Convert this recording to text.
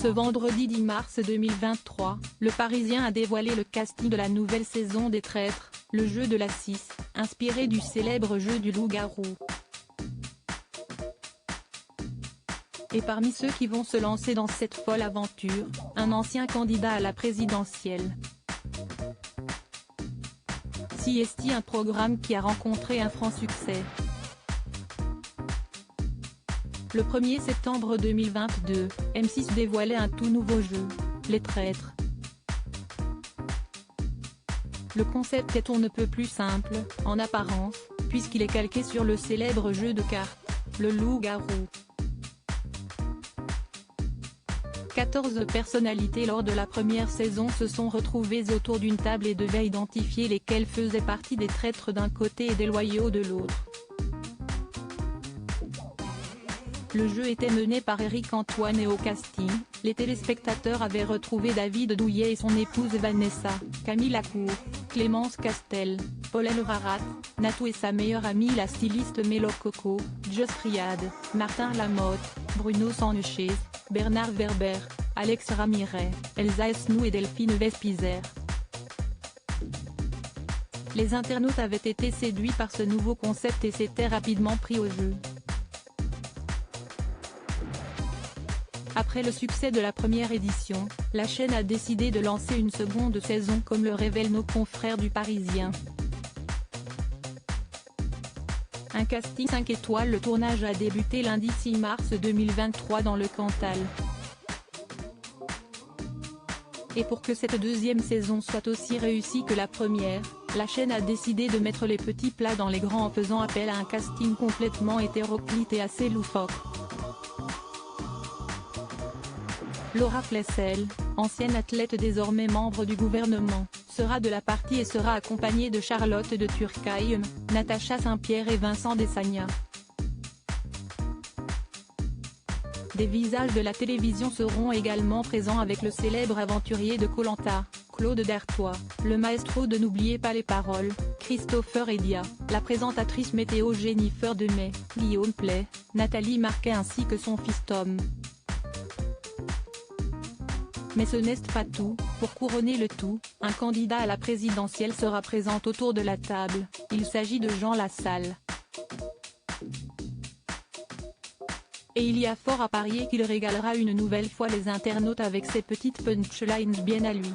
Ce vendredi 10 mars 2023, Le Parisien a dévoilé le casting de la nouvelle saison des Traîtres, le jeu de la 6, inspiré du célèbre jeu du loup-garou. Et parmi ceux qui vont se lancer dans cette folle aventure, un ancien candidat à la présidentielle. CST, un programme qui a rencontré un franc succès. Le 1er septembre 2022, M6 dévoilait un tout nouveau jeu, Les Traîtres. Le concept est on ne peut plus simple, en apparence, puisqu'il est calqué sur le célèbre jeu de cartes, le loup-garou. 14 personnalités lors de la première saison se sont retrouvées autour d'une table et devaient identifier lesquels faisaient partie des traîtres d'un côté et des loyaux de l'autre. Le jeu était mené par Éric Antoine et au casting, les téléspectateurs avaient retrouvé David Douillet et son épouse Vanessa, Camille Lacour, Clémence Castel, Paul Elrarat, Natou et sa meilleure amie la styliste Mélo Coco, Joss Riad, Martin Lamotte, Bruno Sanechez, Bernard Werber, Alex Ramirez, Elsa Esnou et Delphine Vespizer. Les internautes avaient été séduits par ce nouveau concept et s'étaient rapidement pris au jeu. Après le succès de la première édition, la chaîne a décidé de lancer une seconde saison comme le révèlent nos confrères du Parisien. Un casting 5 étoiles. Le tournage a débuté lundi 6 mars 2023 dans le Cantal. Et pour que cette deuxième saison soit aussi réussie que la première, la chaîne a décidé de mettre les petits plats dans les grands en faisant appel à un casting complètement hétéroclite et assez loufoque. Laura Flessel, ancienne athlète désormais membre du gouvernement, sera de la partie et sera accompagnée de Charlotte de Turckheim, Natacha Saint-Pierre et Vincent Desagna. Des visages de la télévision seront également présents avec le célèbre aventurier de Koh-Lanta, Claude Dertois, le maestro de N'oubliez pas les paroles, Christopher Edia, la présentatrice météo Jennifer Demey, Guillaume Pley, Nathalie Marquet ainsi que son fils Tom. Mais ce n'est pas tout, pour couronner le tout, un candidat à la présidentielle sera présent autour de la table, il s'agit de Jean Lassalle. Et il y a fort à parier qu'il régalera une nouvelle fois les internautes avec ses petites punchlines bien à lui.